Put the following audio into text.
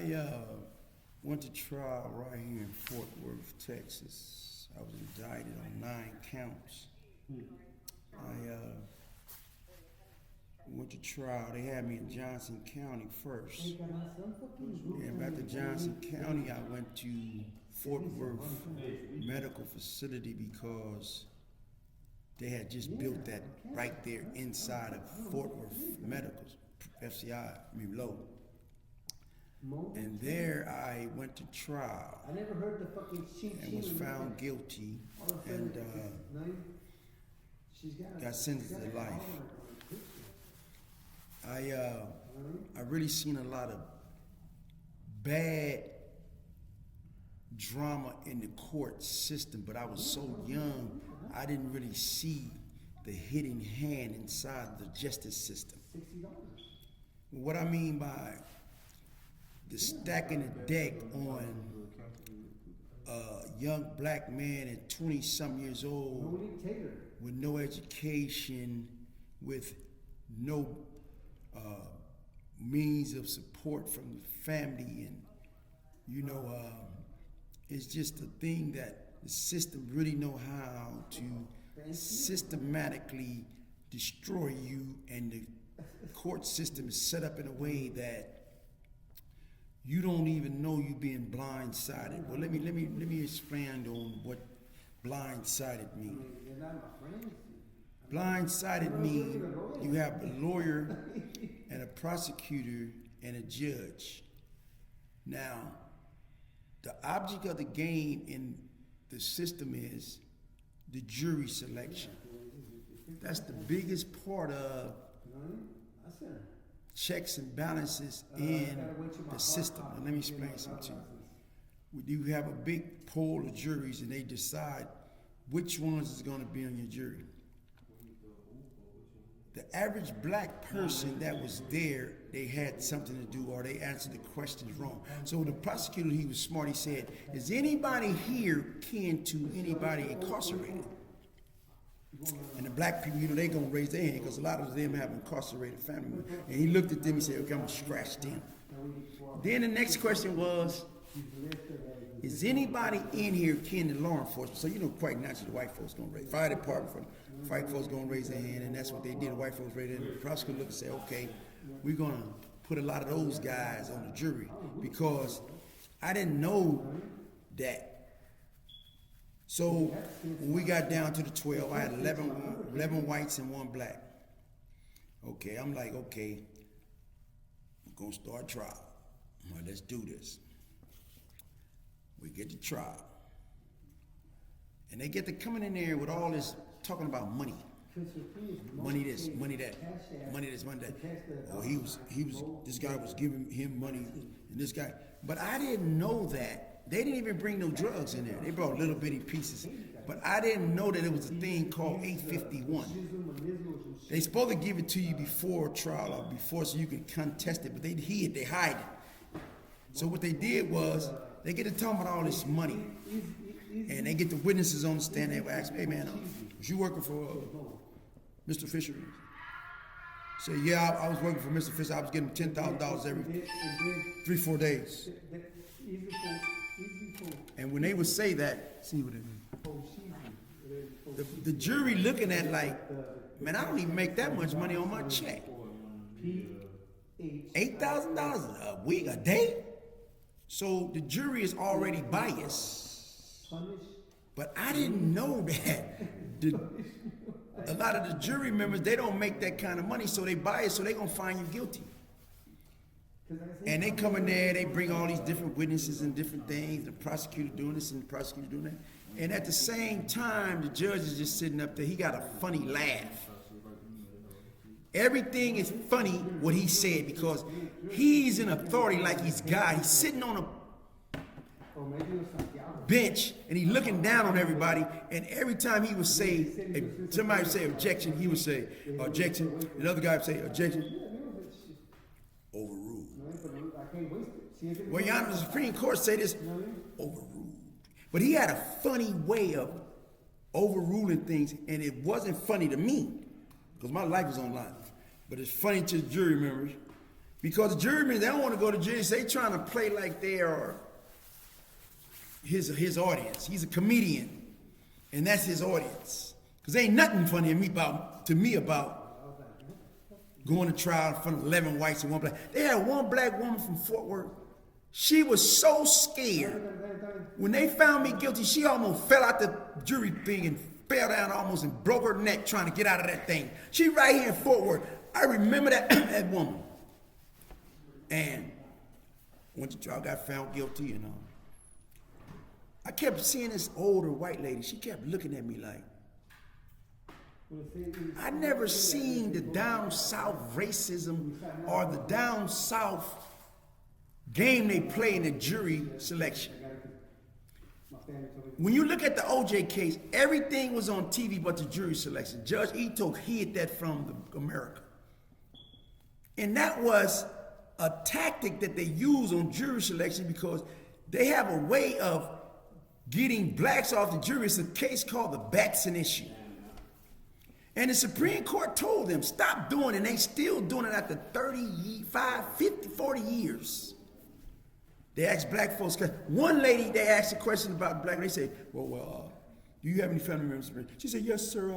I went to trial right here in Fort Worth, Texas. I was indicted on 9 counts. I went to trial. They had me in Johnson County first. And back to Johnson County, I went to Fort Worth Medical Facility because they had just built that right there inside of Fort Worth Medical, FCI, Low. And there I went to trial. I never heard the fucking and was found guilty and got sentenced to life. I really seen a lot of bad drama in the court system, but I was so young, I didn't really see the hidden hand inside the justice system. What I mean by the stacking the deck on a young black man at 20-something years old with no education, with no means of support from the family, and it's just a thing that the system really know how to systematically destroy you, and the court system is set up in a way that you don't even know you're being blindsided. Well, let me expand on what blindsided means. Blindsided means you have a lawyer and a prosecutor and a judge. Now, the object of the game in the system is the jury selection. That's the biggest part of checks and balances in the system. Now, let me explain something to you. You have a big pool of juries, and they decide which ones is going to be on your jury. The average black person that was there, they had something to do, or they answered the questions wrong. So the prosecutor, he was smart. He said, is anybody here kin to anybody incarcerated? And the black people, they going to raise their hand because a lot of them have incarcerated family members. And he looked at them and said, okay, I'm going to scratch them. Then the next question was, is anybody in here kin to law enforcement? So quite naturally the white folks going to raise, fire department, white folks going to raise their hand, and that's what they did. The white folks raised their hand. The prosecutor looked and said, okay, we're going to put a lot of those guys on the jury because I didn't know that. So when we got down to the 12, I had 11 whites and 1 black. Okay, I'm like, okay, we're going to start trial. All right, let's do this. We get to trial. And they get to coming in there with all this talking about money. Money this, money that, money this, money that. Oh, this guy was giving him money, and this guy. But I didn't know that. They didn't even bring no drugs in there. They brought little bitty pieces. But I didn't know that it was a thing called 851. They supposed to give it to you before trial or before so you can contest it, but they hide it. So what they did was, they get to talking about all this money. And they get the witnesses on the stand. They will ask, hey man, was you working for Mr. Fisher? Say, yeah, I was working for Mr. Fisher. I was getting $10,000 every 3-4 days. And when they would say that, see what it means. The jury looking at like, man, I don't even make that much money on my check. $8,000 a week, a day? So the jury is already biased. But I didn't know that. A lot of the jury members, they don't make that kind of money, so they biased, so they're going to find you guilty. And they come in there, they bring all these different witnesses and different things, the prosecutor doing this and the prosecutor doing that. And at the same time, the judge is just sitting up there, he got a funny laugh. Everything is funny what he said because he's in authority like he's God. He's sitting on a bench and he's looking down on everybody, and every time he would say, if somebody would say objection, he would say objection. Another guy would say objection. Overruled. Well, Your Honor, the Supreme Court say this, overruled. But he had a funny way of overruling things, and it wasn't funny to me because my life was on line. But it's funny to the jury members. Because the jurymen, they don't want to go to jail. They trying to play like they are his audience. He's a comedian, and that's his audience. Because ain't nothing funny to me about going to trial in front of 11 whites and 1 black. They had one black woman from Fort Worth. She was so scared. When they found me guilty, she almost fell out the jury thing and fell down almost and broke her neck trying to get out of that thing. She right here in Fort Worth. I remember that, that woman. And went to trial, got found guilty, and I kept seeing this older white lady. She kept looking at me like, I never seen the down south racism or the down south game they play in the jury selection. When you look at the OJ case, everything was on TV but the jury selection. Judge Ito hid that from America. And that was a tactic that they use on jury selection because they have a way of getting blacks off the jury. It's a case called the Batson issue. And the Supreme Court told them, stop doing it, and they still doing it after 35, 50, 40 years. They asked black folks, one lady, they asked a question about black, and they said, well, do you have any family members? She said, yes, sir,